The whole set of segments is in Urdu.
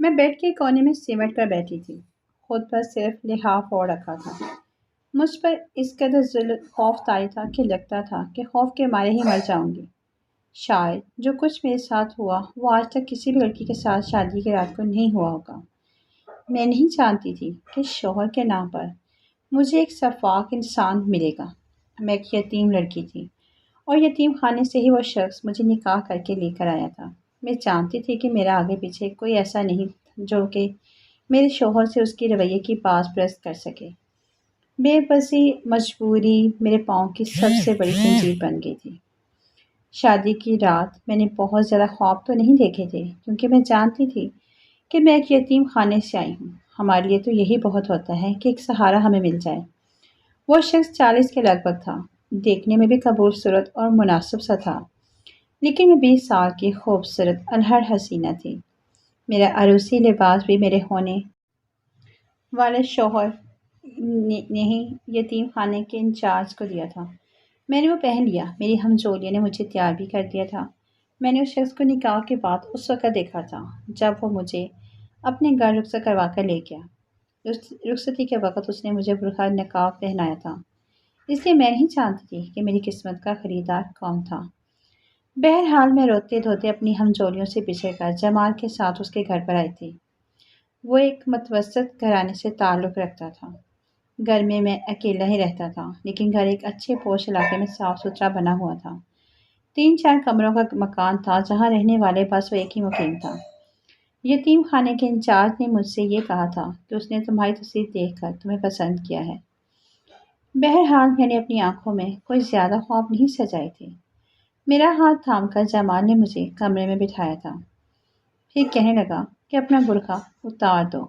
میں بیڈ کے کونے میں سمٹ کر بیٹھی تھی، خود پر صرف لحاف اوڑھ رکھا تھا۔ مجھ پر اس قدر خوف طاری تھا کہ لگتا تھا کہ خوف کے مارے ہی مر جاؤں گی۔ شاید جو کچھ میرے ساتھ ہوا وہ آج تک کسی بھی لڑکی کے ساتھ شادی کی رات کو نہیں ہوا ہوگا۔ میں نہیں جانتی تھی کہ شوہر کے نام پر مجھے ایک شفاق انسان ملے گا۔ میں ایک یتیم لڑکی تھی اور یتیم خانے سے ہی وہ شخص مجھے نکاح کر کے لے کر آیا تھا۔ میں جانتی تھی کہ میرا آگے پیچھے کوئی ایسا نہیں جو کہ میرے شوہر سے اس کی رویے کی پاس پرست کر سکے۔ بے بسی مجبوری میرے پاؤں کی سب سے بڑی زنجیر بن گئی تھی۔ شادی کی رات میں نے بہت زیادہ خواب تو نہیں دیکھے تھے کیونکہ میں جانتی تھی کہ میں ایک یتیم خانے سے آئی ہوں۔ ہمارے لیے تو یہی بہت ہوتا ہے کہ ایک سہارا ہمیں مل جائے۔ وہ شخص 40 کے لگ بھگ تھا، دیکھنے میں بھی قبول صورت اور مناسب سا تھا، لیکن میں 20 سال کی خوبصورت الہڑ حسینہ تھی۔ میرا عروسی لباس بھی میرے ہونے والے شوہر نے ہی یتیم خانے کے انچارج کو دیا تھا۔ میں نے وہ پہن لیا، میری ہمجولیوں نے مجھے تیار بھی کر دیا تھا۔ میں نے اس شخص کو نکاح کے بعد اس وقت دیکھا تھا جب وہ مجھے اپنے گھر رخصت کروا کر لے گیا۔ رخصتی کے وقت اس نے مجھے برقع نقاب پہنایا تھا، اس لیے میں نہیں جانتی تھی کہ میری قسمت کا خریدار کون تھا۔ بہرحال میں روتے دھوتے اپنی ہمجولیوں سے بچھڑ کر جمال کے ساتھ اس کے گھر پر آئی تھی۔ وہ ایک متوسط گھرانے سے تعلق رکھتا تھا۔ گھر میں اکیلا ہی رہتا تھا، لیکن گھر ایک اچھے پوش علاقے میں صاف ستھرا بنا ہوا تھا۔ 3-4 کمروں کا مکان تھا جہاں رہنے والے بس وہ ایک ہی مقیم تھا۔ یتیم خانے کے انچارج نے مجھ سے یہ کہا تھا کہ اس نے تمہاری تصویر دیکھ کر تمہیں پسند کیا ہے۔ بہرحال میں نے اپنی آنکھوں میں کوئی زیادہ خواب نہیں سجائے تھے۔ میرا ہاتھ تھام کر جمال نے مجھے کمرے میں بٹھایا تھا، پھر کہنے لگا کہ اپنا برقع اتار دو،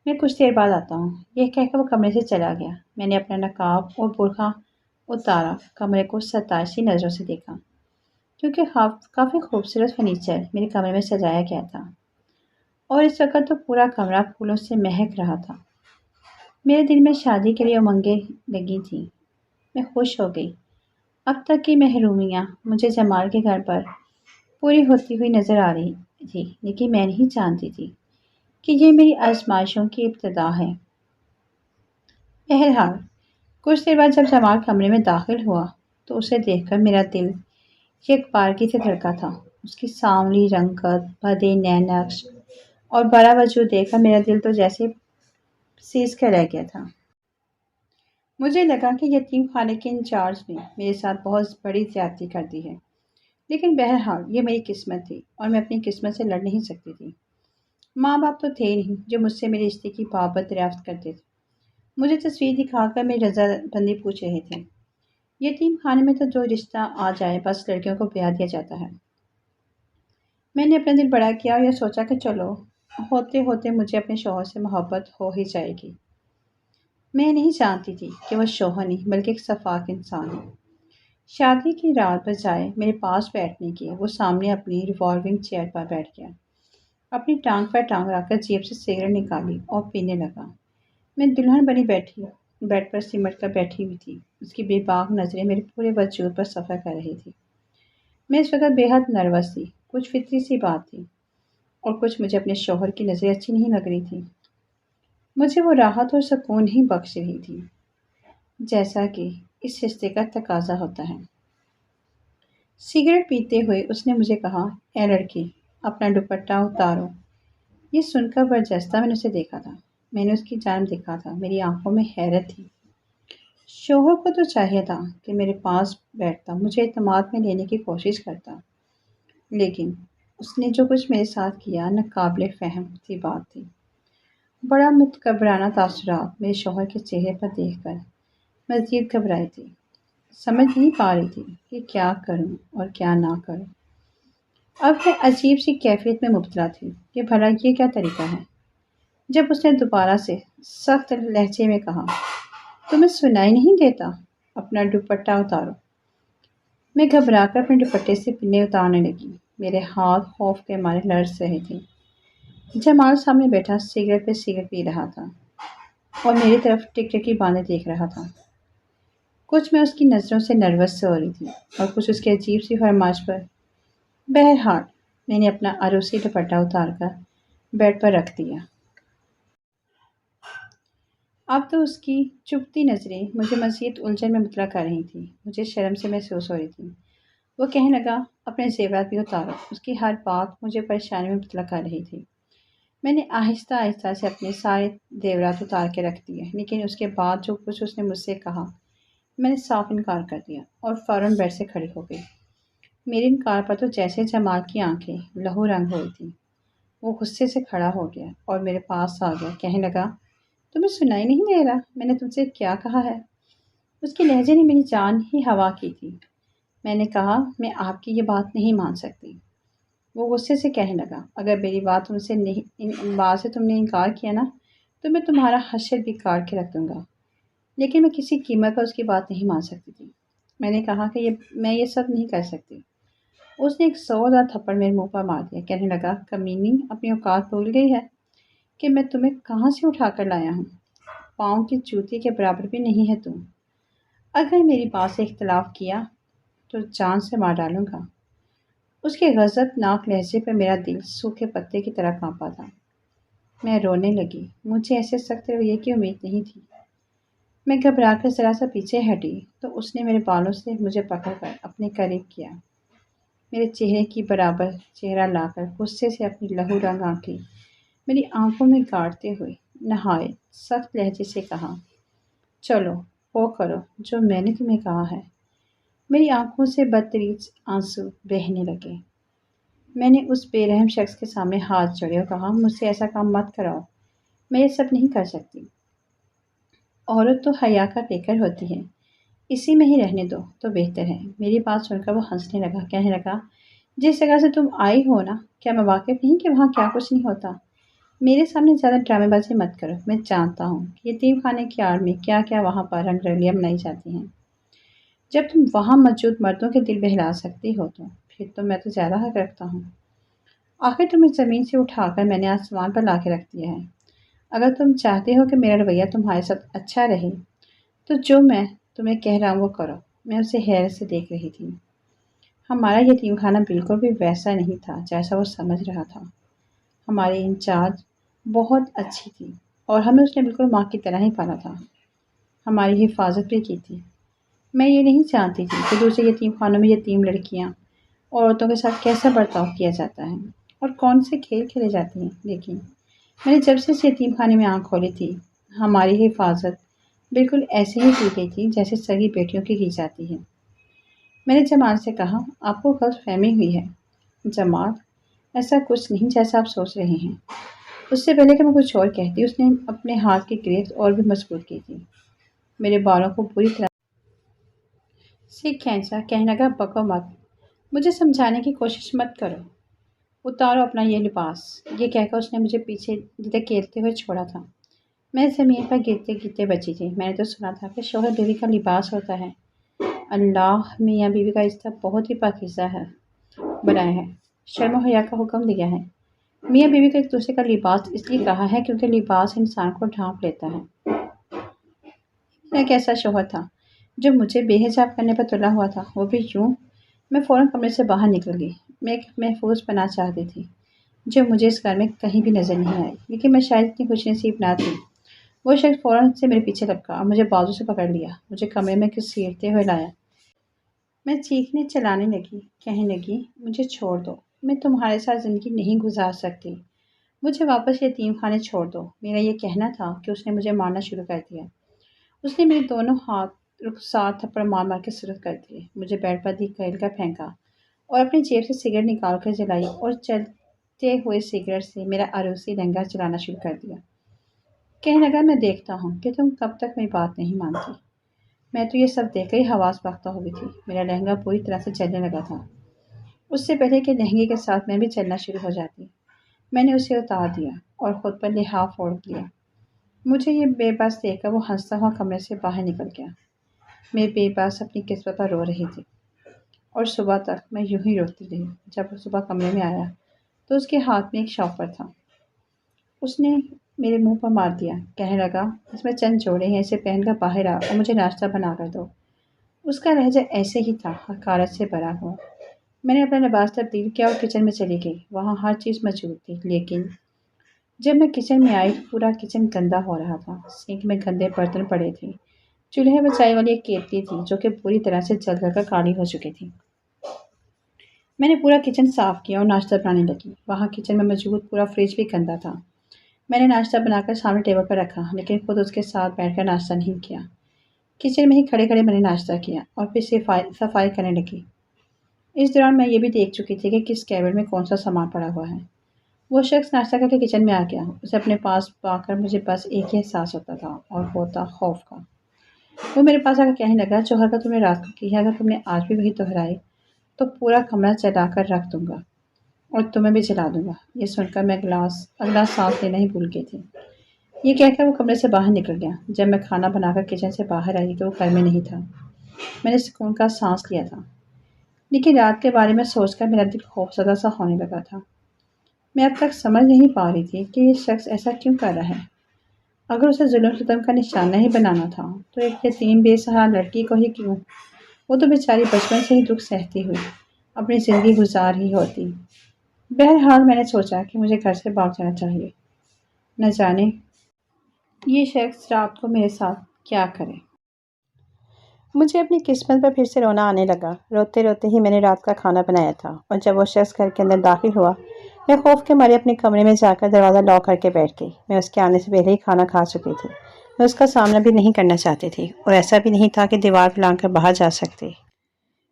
میں کچھ دیر بعد آتا ہوں۔ یہ کہہ کر وہ کمرے سے چلا گیا۔ میں نے اپنا نقاب اور برقع اتارا، کمرے کو ستائشی نظروں سے دیکھا کیونکہ کافی خوبصورت فرنیچر میرے کمرے میں سجایا گیا تھا اور اس وقت تو پورا کمرہ پھولوں سے مہک رہا تھا۔ میرے دل میں شادی کے لیے امنگیں لگی تھیں۔ میں خوش ہو گئی۔ اب تک کی محرومیاں مجھے جمال کے گھر پر پوری ہوتی ہوئی نظر آ رہی تھی، لیکن میں نہیں جانتی تھی کہ یہ میری آزمائشوں کی ابتدا ہے۔ بہرحال کچھ دیر بعد جب جمال کمرے میں داخل ہوا تو اسے دیکھ کر میرا دل یک بارگی سے دھڑکا تھا۔ اس کی سانولی رنگت، بھدے نقش اور بڑا وجود دیکھ کر میرا دل تو جیسے سیز کر رہ گیا تھا۔ مجھے لگا کہ یتیم خانے کے انچارج نے میرے ساتھ بہت بڑی زیادتی کر دی ہے، لیکن بہرحال یہ میری قسمت تھی اور میں اپنی قسمت سے لڑ نہیں سکتی تھی۔ ماں باپ تو تھے نہیں جو مجھ سے میرے رشتے کی بابت دریافت کرتے تھے۔ مجھے تصویر دکھا کر میری رضا بندی پوچھ رہے تھے۔ یتیم خانے میں تو جو رشتہ آ جائے بس لڑکیوں کو بیاہ دیا جاتا ہے۔ میں نے اپنا دل بڑا کیا اور یہ سوچا کہ چلو ہوتے ہوتے مجھے اپنے شوہر سے محبت ہو ہی جائے گی۔ میں نہیں جانتی تھی کہ وہ شوہر نہیں بلکہ ایک شفاق انسان ہے۔ شادی کی رات بجائے میرے پاس بیٹھنے کے وہ سامنے اپنی ریوالونگ چیئر پر بیٹھ گیا، اپنی ٹانگ پر ٹانگ رکھ کر جیب سے سگریٹ نکالی اور پینے لگا۔ میں دلہن بنی بیڈ پر سمٹ کر بیٹھی ہوئی تھی، اس کی بے باک نظریں میرے پورے وجود پر سفر کر رہی تھی۔ میں اس وقت بے حد نروس تھی، کچھ فطری سی بات تھی اور کچھ مجھے اپنے شوہر کی نظریں اچھی نہیں لگ رہی تھی۔ مجھے وہ راحت اور سکون ہی بخش رہی تھی جیسا کہ اس رشتے کا تقاضا ہوتا ہے۔ سگریٹ پیتے ہوئے اس نے مجھے کہا، اے لڑکی اپنا دوپٹہ اتارو۔ یہ سن کر برجستہ میں نے اسے دیکھا تھا۔ میں نے اس کی جانب دیکھا تھا، میری آنکھوں میں حیرت تھی۔ شوہر کو تو چاہیے تھا کہ میرے پاس بیٹھتا، مجھے اعتماد میں لینے کی کوشش کرتا، لیکن اس نے جو کچھ میرے ساتھ کیا ناقابل فہم سی بات تھی۔ بڑا متکبرانہ تاثرات میرے شوہر کے چہرے پر دیکھ کر مزید گھبرائی تھی۔ سمجھ نہیں پا رہی تھی کہ کیا کروں اور کیا نہ کروں۔ اب میں عجیب سی کیفیت میں مبتلا تھی کہ بھلا یہ کیا طریقہ ہے۔ جب اس نے دوبارہ سے سخت لہجے میں کہا، تمہیں سنائی نہیں دیتا، اپنا دوپٹہ اتارو۔ میں گھبرا کر اپنے دوپٹے سے پنیں اتارنے لگی، میرے ہاتھ خوف کے مارے لرز رہے تھے۔ جمال سامنے بیٹھا سگریٹ پہ سگریٹ پی رہا تھا اور میری طرف ٹکٹکی باندھے دیکھ رہا تھا۔ کچھ میں اس کی نظروں سے نروس سے ہو رہی تھی اور کچھ اس کی عجیب سی فرمائش پر۔ بہرحال میں نے اپنا عروسی دوپٹہ اتار کر بیڈ پر رکھ دیا۔ اب تو اس کی چبھتی نظریں مجھے مزید الجھن میں مبتلا کر رہی تھیں۔ مجھے شرم سے محسوس ہو رہی تھی۔ وہ کہنے لگا، اپنے زیورات بھی اتارو۔ اس کی ہر بات مجھے پریشانی میں مبتلا کر رہی تھی۔ میں نے آہستہ آہستہ سے اپنے سارے زیورات اتار کے رکھ دیے، لیکن اس کے بعد جو کچھ اس نے مجھ سے کہا، میں نے صاف انکار کر دیا اور فوراً بیڈ سے کھڑی ہو گئی۔ میرے انکار پر تو جیسے جمال کی آنکھیں لہو رنگ ہوئی تھیں۔ وہ غصے سے کھڑا ہو گیا اور میرے پاس آ گیا، کہنے لگا، تمہیں سنائی نہیں دے رہا میں نے تم سے کیا کہا ہے؟ اس کے لہجے نے میری جان ہی ہوا کی تھی۔ میں نے کہا، میں آپ کی یہ بات نہیں مان سکتی۔ وہ غصے سے کہنے لگا، اگر میری بات سے تم نے انکار کیا نا تو میں تمہارا حشر بھی کاٹ کے رکھ دوں گا۔ لیکن میں کسی قیمت پر اس کی بات نہیں مان سکتی تھی۔ میں نے کہا کہ میں یہ سب نہیں کر سکتی۔ اس نے ایک زوردار تھپڑ میرے منہ پر مار دیا، کہنے لگا، کمینی، اپنی اوقات بھول گئی ہے کہ میں تمہیں کہاں سے اٹھا کر لایا ہوں؟ پاؤں کی جوتی کے برابر بھی نہیں ہے تم۔ اگر میری بات سے اختلاف کیا تو جان سے مار ڈالوں گا۔ اس کے غضب ناک لہجے پہ میرا دل سوکھے پتے کی طرح کانپا تھا۔ میں رونے لگی۔ مجھے ایسے سخت رویے کی امید نہیں تھی۔ میں گھبرا کر ذرا سا پیچھے ہٹی تو اس نے میرے بالوں سے مجھے پکڑ کر اپنے قریب کیا۔ میرے چہرے کی برابر چہرہ لا کر غصے سے اپنی لہو رنگ آنکھیں میری آنکھوں میں گاڑتے ہوئے نہایت سخت لہجے سے کہا، چلو وہ کرو جو میں نے تمہیں کہا ہے۔ میری آنکھوں سے بدتریج آنسو بہنے لگے۔ میں نے اس بے رحم شخص کے سامنے ہاتھ جوڑے اور کہا، مجھ سے ایسا کام مت کراؤ، میں یہ سب نہیں کر سکتی۔ عورت تو حیا کا پیکر ہوتی ہے، اسی میں ہی رہنے دو تو بہتر ہے۔ میری بات سن کر وہ ہنسنے لگا، کہنے لگا، جس جگہ سے تم آئی ہو نا، کیا میں واقف نہیں کہ وہاں کیا کچھ نہیں ہوتا؟ میرے سامنے زیادہ ڈرامے بازی مت کرو۔ میں جانتا ہوں کہ یتیم خانے کی آڑ میں کیا کیا وہاں پر رنگ رلیاں بنائی جاتی ہیں۔ جب تم وہاں موجود مردوں کے دل بہلا سکتی ہو تو پھر تو میں تو زیادہ حق رکھتا ہوں۔ آخر تمہیں زمین سے اٹھا کر میں نے آسمان پر لا کے رکھ دیا ہے۔ اگر تم چاہتے ہو کہ میرا رویہ تمہارے ساتھ اچھا رہے تو جو میں تمہیں کہہ رہا ہوں وہ کرو۔ میں اسے حیرت سے دیکھ رہی تھی۔ ہمارا یتیم خانہ بالکل بھی ویسا نہیں تھا جیسا وہ سمجھ رہا تھا۔ ہماری انچارج بہت اچھی تھی اور ہمیں اس نے بالکل ماں کی طرح ہی پالا تھا۔ ہماری حفاظت بھی کی تھی۔ میں یہ نہیں جانتی تھی کہ دوسرے یتیم خانوں میں یتیم لڑکیاں اور عورتوں کے ساتھ کیسا برتاؤ کیا جاتا ہے اور کون سے کھیل کھیلے جاتے ہیں، لیکن میں نے جب سے اس یتیم خانے میں آنکھ کھولی تھی، ہماری حفاظت بالکل ایسے ہی کی گئی تھی جیسے سگی بیٹیوں کی جاتی ہے۔ میں نے جمال سے کہا، آپ کو غلط فہمی ہوئی ہے جمال، ایسا کچھ نہیں جیسا آپ سوچ رہے ہیں۔ اس سے پہلے کہ میں کچھ اور کہتی، اس نے اپنے ہاتھ کی گرفت اور بھی مضبوط کی تھی۔ میرے بالوں کو پوری طرح سے کھینچا، کہنے لگا، بکو مت، مجھے سمجھانے کی کوشش مت کرو، اتارو اپنا یہ لباس۔ یہ کہہ کر اس نے مجھے پیچھے دھکیلتے ہوئے چھوڑا تھا۔ میں زمین پر گرتے گرتے بچی تھی۔ میں نے تو سنا تھا کہ شوہر بیوی کا لباس ہوتا ہے۔ اللہ میاں بیوی کا رشتہ بہت ہی پاکیزہ ہے بنایا ہے، شرم و حیا کا حکم دیا ہے۔ میاں بیوی کو ایک دوسرے کا لباس اس لیے کہا ہے کیونکہ لباس انسان کو ڈھانپ لیتا ہے۔ ایک ایسا شوہر تھا جو مجھے بے حجاب کرنے پر تلا ہوا تھا، وہ بھی یوں۔ میں فوراً کمرے سے باہر نکل گئی۔ میں ایک محفوظ پناہ چاہتی تھی جو مجھے اس گھر میں کہیں بھی نظر نہیں آئی، لیکن میں شاید اتنی خوش نصیب نہ تھی۔ وہ شخص فوراً سے میرے پیچھے لپکا اور مجھے بازو سے پکڑ لیا، مجھے کمرے میں گھسیٹتے ہوئے لایا۔ میں چیخنے چلانے لگی، کہنے لگی، مجھے چھوڑ دو، میں تمہارے ساتھ زندگی نہیں گزار سکتی، مجھے واپس یتیم خانے چھوڑ دو۔ میرا یہ کہنا تھا کہ اس نے مجھے مارنا شروع کر دیا۔ اس نے میرے دونوں ہاتھ رخسار تھپڑ مار مار کے شروع کر دیے، مجھے بیڈ پر دھکیل کر پھینکا اور اپنی جیب سے سگریٹ نکال کر جلائی اور چلتے ہوئے سگریٹ سے میرا عروسی لہنگا چلانا شروع کر دیا۔ کہنے لگا، میں دیکھتا ہوں کہ تم کب تک میری بات نہیں مانتی۔ میں تو یہ سب دیکھ کر ہی حواس باختہ ہو گئی تھی۔ میرا لہنگا پوری طرح سے جلنے لگا تھا۔ اس سے پہلے کہ لہنگے کے ساتھ میں بھی چلنا شروع ہو جاتی، میں نے اسے اتار دیا اور خود پر لحاف اوڑھ لیا۔ مجھے یہ بے بس دیکھ کر وہ ہنستا ہوا کمرے سے باہر نکل گیا۔ میں بے بس اپنی قسمت پر رو رہی تھی اور صبح تک میں یوں ہی روتی رہی۔ جب وہ صبح کمرے میں آیا تو اس کے ہاتھ میں ایک شاپر تھا۔ اس نے میرے منہ پر مار دیا، کہنے لگا، اس میں چند جوڑے ہیں، اسے پہن کر باہر آ اور مجھے ناشتہ بنا کر دو۔ اس کا لہجہ ایسے ہی تھا، حقارت سے بھرا ہوا۔ میں نے اپنا لباس تبدیل کیا اور کچن میں چلی گئی۔ وہاں ہر چیز موجود تھی، لیکن جب میں کچن میں آئی تو پورا کچن گندا ہو رہا تھا۔ سینک میں گندے برتن پڑے تھے۔ چولہے پر چائے والی ایک کیتلی تھی جو کہ پوری طرح سے جل کر کالی ہو چکی تھی۔ میں نے پورا کچن صاف کیا اور ناشتہ بنانے لگی۔ وہاں کچن میں موجود پورا فریج بھی گندا تھا۔ میں نے ناشتہ بنا کر سامنے ٹیبل پر رکھا لیکن خود اس کے ساتھ بیٹھ کر ناشتہ نہیں کیا۔ کچن میں ہی کھڑے کھڑے میں نے ناشتہ کیا اور پھر صفائی کرنے لگی۔ اس دوران میں یہ بھی دیکھ چکی تھی کہ کس کیبن میں کون سا سامان پڑا ہوا ہے۔ وہ شخص ناشتہ کر کے کچن میں آ گیا۔ اسے اپنے پاس پا کر مجھے بس ایک ہی احساس ہوتا تھا اور ہوتا خوف کا۔ وہ میرے پاس آ کر کہنے لگا، جو حرکت تم نے رات کو کی ہے اگر تم نے آج بھی وہی دہرائی تو پورا کمرہ جلا کر رکھ دوں گا اور تمہیں بھی جلا دوں گا۔ یہ سن کر میں اگلا سانس لینا ہی بھول گئی تھی۔ یہ کہہ کر وہ کمرے سے باہر نکل گیا۔ جب میں کھانا بنا کر کچن سے باہر آئی تو وہ گھر میں نہیں تھا۔ میں نے سکون کا سانس لیا تھا، لیکن رات کے بارے میں سوچ کر میرا دل خوفزدہ سا ہونے لگا تھا۔ میں اب تک سمجھ نہیں پا رہی تھی کہ یہ شخص ایسا کیوں کر رہا ہے۔ اگر اسے ظلم ستم کا نشانہ ہی بنانا تھا تو ایک یتیم بے سہارا لڑکی کو ہی کیوں؟ وہ تو بیچاری بچپن سے ہی دکھ سہتی ہوئی اپنی زندگی گزار ہی ہوتی۔ بہرحال میں نے سوچا کہ مجھے گھر سے بھاگ جانا چاہیے، نہ جانے یہ شخص رات کو میرے ساتھ کیا کرے۔ مجھے اپنی قسمت پر پھر سے رونا آنے لگا۔ روتے روتے ہی میں نے رات کا کھانا بنایا تھا اور جب وہ شخص گھر کے اندر داخل ہوا میں خوف کے مارے اپنے کمرے میں جا کر دروازہ لاک کر کے بیٹھ گئی۔ میں اس کے آنے سے پہلے ہی کھانا کھا چکی تھی۔ میں اس کا سامنا بھی نہیں کرنا چاہتی تھی اور ایسا بھی نہیں تھا کہ دیوار پلانگ کر باہر جا سکتی۔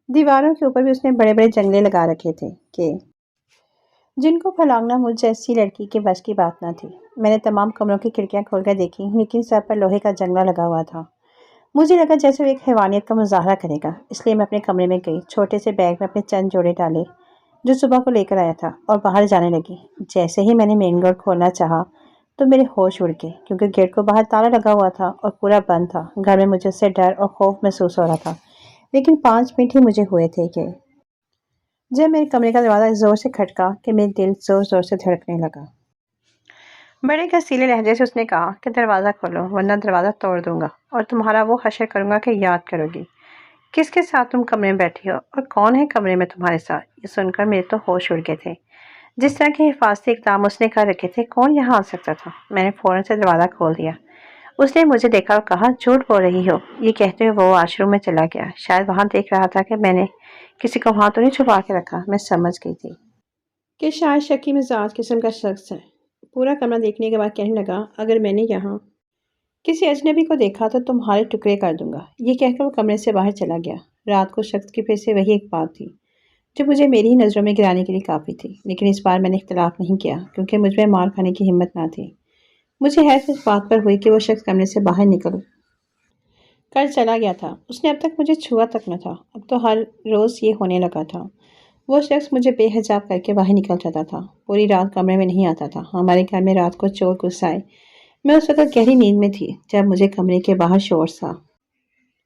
دیواروں کے اوپر بھی اس نے بڑے بڑے جنگلے لگا رکھے تھے کہ جن کو پھلانگنا مجھ جیسی لڑکی کے بس کی بات نہ تھی۔ میں نے تمام کمروں کی کھڑکیاں کھول کر دیکھی لیکن سب پر لوہے کا جنگلہ لگا ہوا تھا۔ مجھے لگا جیسے وہ ایک حیوانیت کا مظاہرہ کرے گا، اس لیے میں اپنے کمرے میں گئی، چھوٹے سے بیگ میں اپنے چند جوڑے ڈالے جو صبح کو لے کر آیا تھا اور باہر جانے لگی۔ جیسے ہی میں نے مین ڈور کھولنا چاہا تو میرے ہوش اڑ گئے کیونکہ گیٹ کو باہر تالا لگا ہوا تھا اور پورا بند تھا۔ گھر میں مجھے اس سے ڈر اور خوف محسوس ہو رہا تھا، لیکن 5 منٹ ہی مجھے ہوئے تھے کہ جب میرے کمرے کا دروازہ زور سے کھٹکا کہ میرے دل زور زور سے دھڑکنے لگا۔ بڑے غصیلے لہجے سے اس نے کہا کہ دروازہ کھولو ورنہ دروازہ توڑ دوں گا اور تمہارا وہ حشر کروں گا کہ یاد کرو گی۔ کس کے ساتھ تم کمرے میں بیٹھی ہو اور کون ہے کمرے میں تمہارے ساتھ؟ یہ سن کر میرے تو ہوش اڑ گئے تھے۔ جس طرح کے حفاظتی اقدام اس نے کر رکھے تھے، کون یہاں آ سکتا تھا؟ میں نے فوراً سے دروازہ کھول دیا۔ اس نے مجھے دیکھا اور کہا، جھوٹ بول رہی ہو۔ یہ کہتے ہوئے وہ واش روم میں چلا گیا۔ شاید وہاں دیکھ رہا تھا کہ میں نے کسی کو وہاں تو نہیں چھپا کے رکھا۔ میں سمجھ گئی تھی کہ شاید شکی مزاج قسم کا شخص ہے۔ پورا کمرہ دیکھنے کے بعد کہنے لگا، اگر میں نے یہاں کسی اجنبی کو دیکھا تو تمہارے ٹکڑے کر دوں گا۔ یہ کہہ کر وہ کمرے سے باہر چلا گیا۔ رات کو شخص کی پھر سے وہی ایک بات تھی جو مجھے میری ہی نظروں میں گرانے کے لیے کافی تھی، لیکن اس بار میں نے اختلاف نہیں کیا کیونکہ مجھ میں مار کھانے کی ہمت نہ تھی۔ مجھے حیرت اس بات پر ہوئی کہ وہ شخص کمرے سے باہر نکل کر چلا گیا تھا۔ اس نے اب تک مجھے چھوا تک نہ تھا، اب تو ہر روز یہ ہونے لگا تھا۔ وہ شخص مجھے بے حجاب کر کے باہر نکل جاتا تھا، پوری رات کمرے میں نہیں آتا تھا۔ ہمارے گھر میں رات کو چور گھس آئے۔ میں اس وقت گہری نیند میں تھی جب مجھے کمرے کے باہر شور سا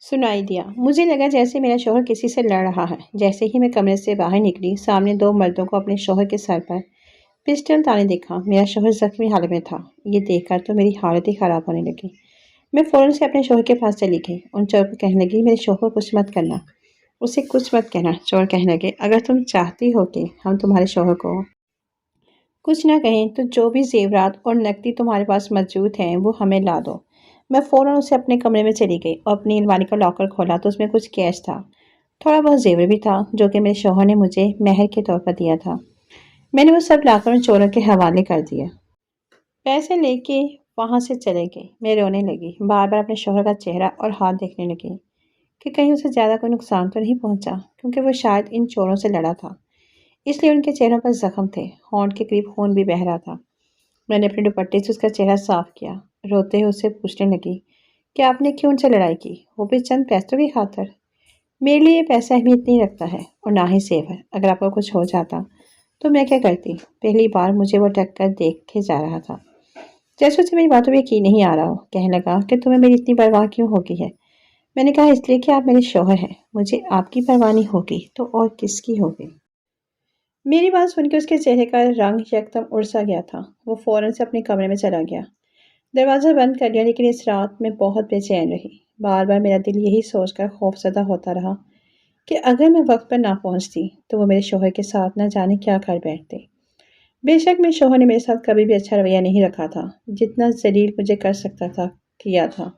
سنائی دیا۔ مجھے لگا جیسے میرا شوہر کسی سے لڑ رہا ہے۔ جیسے ہی میں کمرے سے باہر نکلی، سامنے 2 مردوں کو اپنے شوہر کے سر پر پسٹل تانے دیکھا۔ میرا شوہر زخمی حالت میں تھا۔ یہ دیکھ کر تو میری حالت ہی خراب ہونے لگی۔ میں فوراً سے اپنے شوہر کے پاس چلی گئی۔ ان چور کو کہنے لگی، میرے شوہر کو کچھ مت کرنا، اسے کچھ مت کہنا۔ چور کہنے لگے، اگر تم چاہتی ہو کہ ہم تمہارے شوہر کو کچھ نہ کہیں تو جو بھی زیورات اور نقدی تمہارے پاس موجود ہیں وہ ہمیں لا دو۔ میں فوراً اسے اپنے کمرے میں چلی گئی اور اپنی الماری کا لاکر کھولا تو اس میں کچھ کیش تھا، تھوڑا بہت زیور بھی تھا جو کہ میرے شوہر نے مجھے مہر کے طور پر دیا تھا۔ میں نے وہ سب لا کر ان چوروں کے حوالے کر دیا۔ پیسے لے کے وہاں سے چلے گئے۔ میں رونے لگی، بار بار اپنے شوہر کا چہرہ اور ہاتھ دیکھنے لگی کہ کہیں اسے زیادہ کوئی نقصان تو نہیں پہنچا، کیونکہ وہ شاید ان چوروں سے لڑا تھا، اس لیے ان کے چہروں پر زخم تھے، ہونٹ کے قریب خون بھی بہہ رہا تھا۔ میں نے اپنے دوپٹے سے اس کا چہرہ صاف کیا، روتے ہوئے اسے پوچھنے لگی کہ آپ نے کیوں ان سے لڑائی کی؟ وہ بھی چند پیسوں کی خاطر؟ میرے لیے یہ پیسہ اہمیت نہیں رکھتا ہے اور نہ ہی زیور۔ اگر آپ کو کچھ ہو جاتا تو میں کیا کرتی؟ پہلی بار مجھے وہ ٹک کر دیکھے جا رہا تھا، جیسے اسے میری باتوں پہ یقین نہیں آ رہا ہو۔ کہنے لگا کہ تمہیں میری اتنی پرواہ کیوں ہوگی ہے؟ میں نے کہا، اس لیے کہ آپ میرے شوہر ہیں، مجھے آپ کی پرواہ نہیں ہوگی تو اور کس کی ہوگی؟ میری بات سن کے اس کے چہرے کا رنگ یکدم اڑ سا گیا تھا۔ وہ فوراً سے اپنے کمرے میں چلا گیا، دروازہ بند کر لیا، لیکن اس رات میں بہت بے چین رہی۔ بار بار میرا دل یہی سوچ کر خوف زدہ ہوتا رہا کہ اگر میں وقت پر نہ پہنچتی تو وہ میرے شوہر کے ساتھ نہ جانے کیا کر بیٹھتے۔ بے شک میرے شوہر نے میرے ساتھ کبھی بھی اچھا رویہ نہیں رکھا تھا، جتنا ذلیل مجھے کر سکتا تھا کیا تھا۔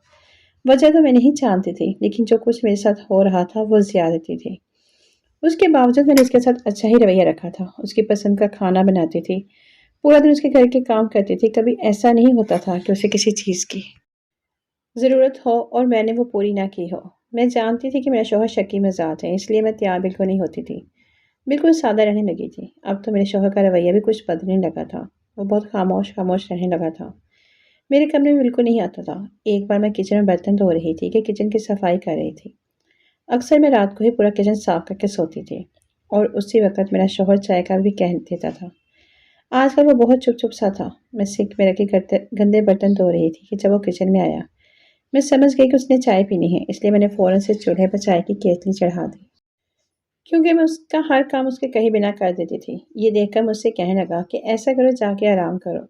وجہ تو میں نہیں جانتی تھی، لیکن جو کچھ میرے ساتھ ہو رہا تھا وہ زیادتی تھی۔ اس کے باوجود میں نے اس کے ساتھ اچھا ہی رویہ رکھا تھا، اس کی پسند کا کھانا بناتی تھی، پورا دن اس کے گھر کے کام کرتی تھی، کبھی ایسا نہیں ہوتا تھا کہ اسے کسی چیز کی ضرورت ہو اور میں نے وہ پوری نہ کی ہو۔ میں جانتی تھی کہ میرا شوہر شکی مزاج ہے، اس لیے میں تیار بالکل نہیں ہوتی تھی، بالکل سادہ رہنے لگی تھی۔ اب تو میرے شوہر کا رویہ بھی کچھ بدلنے لگا تھا، وہ بہت خاموش رہنے لگا تھا، میرے کمرے میں بالکل نہیں آتا تھا۔ ایک بار میں کچن میں برتن دھو رہی تھی کہ کچن کی صفائی کر رہی تھی۔ اکثر میں رات کو ہی پورا کچن صاف کر کے سوتی تھی اور اسی وقت میرا شوہر چائے کا بھی کہہ دیتا تھا۔ آج کل وہ بہت چپ چپ سا تھا۔ میں سنک میں رکھے گندے برتن دھو رہی تھی کہ جب وہ کچن میں آیا، میں سمجھ گئی کہ اس نے چائے پینی ہے، اس لیے میں نے فوراً سے چولہے پر چائے کی کیتلی چڑھا دی، کیونکہ میں اس کا ہر کام اس کے کہے بنا کر دیتی تھی۔ یہ دیکھ کر مجھ سے کہنے لگا کہ ایسا کرو، جا کے آرام کرو،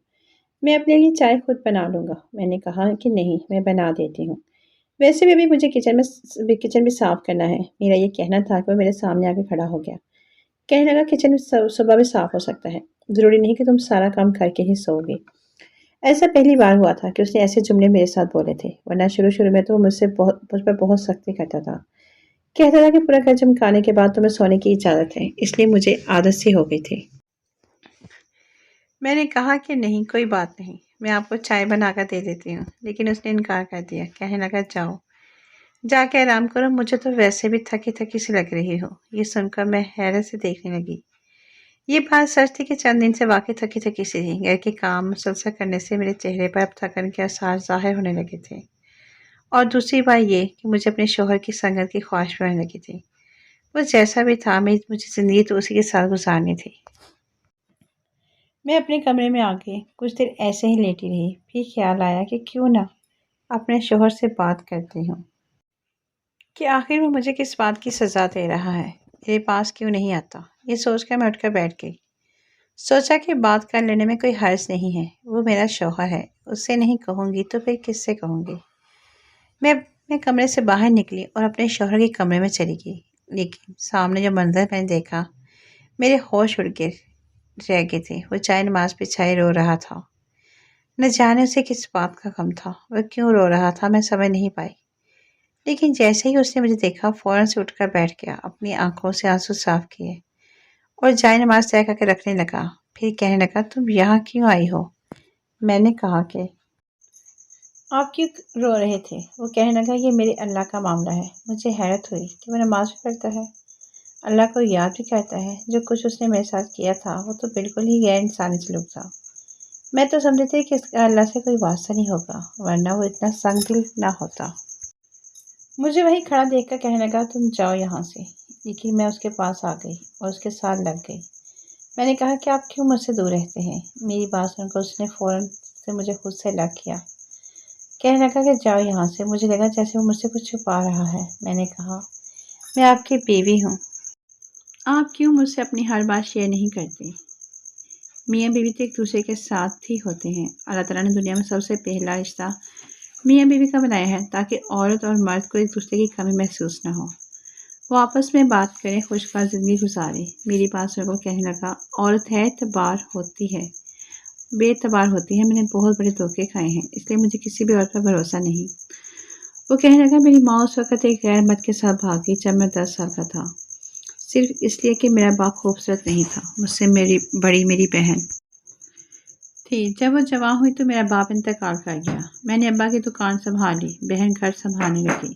میں اپنے لیے چائے خود بنا لوں گا۔ میں نے کہا کہ نہیں، میں بنا دیتی ہوں، ویسے بھی ابھی مجھے کچن بھی صاف کرنا ہے۔ میرا یہ کہنا تھا کہ وہ میرے سامنے آ کے کھڑا ہو گیا، کہنے لگا کچن صبح بھی صاف ہو سکتا ہے، ضروری نہیں کہ تم سارا کام کر کے ہی سو گے۔ ایسا پہلی بار ہوا تھا کہ اس نے ایسے جملے میرے ساتھ بولے تھے، ورنہ شروع میں تو وہ مجھ پر بہت سختی کرتا تھا، کہتا تھا کہ پورا گھر چمکانے کے بعد تمہیں سونے کی اجازت ہے، اس لیے مجھے عادت سی ہو گئی تھی۔ میں نے کہا کہ نہیں، کوئی بات نہیں، میں آپ کو چائے بنا کر دے دیتی ہوں، لیکن اس نے انکار کر دیا، کہنے لگا جاؤ، جا کے آرام کرو، مجھے تو ویسے بھی تھکی تھکی سی لگ رہی ہو۔ یہ سن کر میں حیرت سے دیکھنے لگی۔ یہ بات سچ تھی کہ چند دن سے واقعی تھکی تھکی سی تھی۔ گھر کے کام مسلسل کرنے سے میرے چہرے پر اب تھکن کے آثار ظاہر ہونے لگے تھے، اور دوسری بات یہ کہ مجھے اپنے شوہر کی سنگت کی خواہش بھی ہونے لگی تھی۔ وہ جیسا بھی تھا، مجھے زندگی تو اسی کے ساتھ گزارنی تھی۔ میں اپنے کمرے میں آ کے کچھ دیر ایسے ہی لیٹی رہی، پھر خیال آیا کہ کیوں نہ اپنے شوہر سے بات کرتی ہوں کہ آخر وہ مجھے کس بات کی سزا دے رہا ہے، میرے پاس کیوں نہیں آتا۔ یہ سوچ کر میں اٹھ کر بیٹھ گئی، سوچا کہ بات کر لینے میں کوئی حرج نہیں ہے، وہ میرا شوہر ہے، اس سے نہیں کہوں گی تو پھر کس سے کہوں گی۔ میں اپنے کمرے سے باہر نکلی اور اپنے شوہر کے کمرے میں چلی گئی، لیکن سامنے جو منظر میں نے دیکھا، میرے ہوش اڑ کے رہ گئے تھے۔ وہ چائے نماز بچھائے رو رہا تھا، نہ جانے اسے کس بات کا غم تھا، وہ کیوں رو رہا تھا میں سمجھ نہیں پائی، لیکن جیسے ہی اس نے مجھے دیکھا فوراً سے اٹھ کر بیٹھ گیا، اپنی آنکھوں سے آنسو صاف کیے اور جائے نماز طے کر کے رکھنے لگا۔ پھر کہنے لگا تم یہاں کیوں آئی ہو؟ میں نے کہا کہ آپ کیوں رو رہے تھے؟ وہ کہنے لگا یہ میرے اللہ کا معاملہ ہے۔ مجھے حیرت ہوئی کہ وہ نماز بھی پڑھتا ہے، اللہ کو یاد بھی کرتا ہے۔ جو کچھ اس نے میرے ساتھ کیا تھا وہ تو بالکل ہی غیر انسانی سلوک تھا۔ میں تو سمجھتی تھی کہ اس کا اللہ سے کوئی واسطہ نہیں ہوگا، ورنہ وہ اتنا سنگ دل نہ ہوتا۔ مجھے وہی کھڑا دیکھ کر کہنے لگا تم جاؤ یہاں سے، لیکن میں اس کے پاس آ گئی اور اس کے ساتھ لگ گئی۔ میں نے کہا کہ آپ کیوں مجھ سے دور رہتے ہیں؟ میری بات سن کر اس نے فوراً سے مجھے خود سے لگ کیا، کہنے لگا کہ جاؤ یہاں سے۔ مجھے لگا جیسے وہ مجھ سے کچھ چھپا رہا ہے۔ میں نے کہا میں آپ کی بیوی ہوں، آپ کیوں مجھ سے اپنی ہر بات شیئر نہیں کرتی؟ میاں بیوی تو ایک دوسرے کے ساتھ ہی ہوتے ہیں۔ اللہ تعالیٰ نے دنیا میں سب سے پہلا رشتہ میاں بیوی کا بنایا ہے تاکہ عورت اور مرد کو ایک دوسرے کی کمی محسوس نہ ہو، وہ آپس میں بات کریں، خوشگوار زندگی گزاریں۔ میری بات سن کر کہنے لگا عورت ہے اعتبار ہوتی ہے، بے اعتبار ہوتی ہے، میں نے بہت بڑے دھوکے کھائے ہیں، اس لیے مجھے کسی بھی عورت پر بھروسہ نہیں۔ وہ کہنے لگا میری ماں اس وقت ایک غیر مرد کے ساتھ بھاگ گئی جب میں 10 سال کا تھا، صرف اس لیے کہ میرا باپ خوبصورت نہیں تھا، مجھ سے میری بہن تھی۔ جب وہ جوان ہوئی تو میرا باپ انتقال کر گیا، میں نے ابا کی دکان سنبھالی، بہن گھر سنبھالنے لگی۔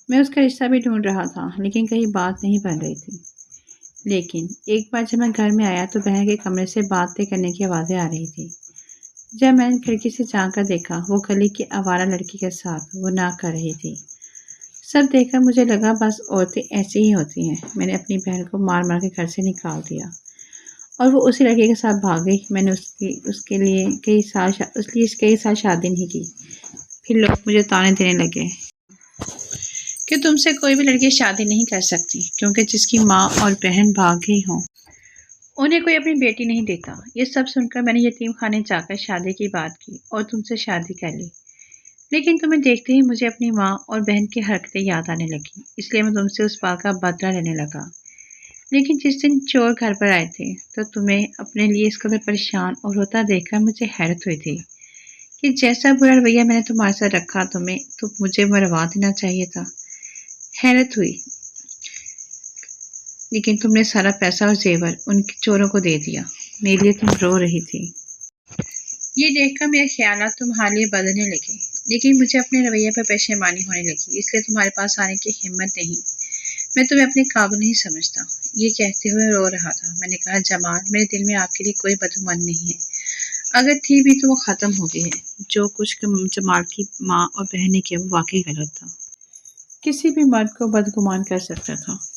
میں اس کا رشتہ بھی ڈھونڈ رہا تھا لیکن کہیں بات نہیں بن رہی تھی۔ لیکن ایک بار جب میں گھر میں آیا تو بہن کے کمرے سے باتیں کرنے کی آوازیں آ رہی تھی۔ جب میں نے کھڑکی سے جھانک کر دیکھا، وہ گلی کی آوارہ لڑکی کے ساتھ وہ ناک کر رہی تھی۔ سب دیکھ کر مجھے لگا بس عورتیں ایسی ہی ہوتی ہیں۔ میں نے اپنی بہن کو مار مار کے گھر سے نکال دیا اور وہ اسی لڑکے کے ساتھ بھاگ گئی۔ میں نے اس کے لیے کئی سال شادی نہیں کی۔ پھر لوگ مجھے طعنے دینے لگے کہ تم سے کوئی بھی لڑکی شادی نہیں کر سکتی کیونکہ جس کی ماں اور بہن بھاگ گئی ہوں انہیں کوئی اپنی بیٹی نہیں دیتا۔ یہ سب سن کر میں نے یتیم خانے جا کر شادی کی بات کی اور تم سے شادی کر لی، لیکن تمہیں دیکھتے ہی مجھے اپنی ماں اور بہن کی حرکتیں یاد آنے لگی، اس لیے میں تم سے اس بات کا بدلہ لینے لگا۔ لیکن جس دن چور گھر پر آئے تھے تو تمہیں اپنے لیے اس قدر پریشان اور روتا دیکھ کر مجھے حیرت ہوئی تھی کہ جیسا برا رویہ میں نے تمہارے ساتھ رکھا تمہیں تو مجھے مروا دینا چاہیے تھا۔ حیرت ہوئی، لیکن تم نے سارا پیسہ اور زیور ان چوروں کو دے دیا۔ میرے لیے تم رو رہی تھی۔ یہ دیکھ کر میرے خیالات تمہارے لیے بدلنے لگے، لیکن مجھے اپنے رویے پر پشیمانی ہونے لگی، اس لیے تمہارے پاس آنے کی ہمت نہیں۔ میں تمہیں اپنے قابل نہیں سمجھتا۔ یہ کہتے ہوئے رو رہا تھا۔ میں نے کہا، جمال، میرے دل میں آپ کے لیے کوئی بدگمانی نہیں ہے، اگر تھی بھی تو وہ ختم ہو گئی ہے۔ جو کچھ جمال کی ماں اور بہن نے کیا وہ واقعی غلط تھا۔ کسی بھی مرد کو بدگمان کر سکتا تھا۔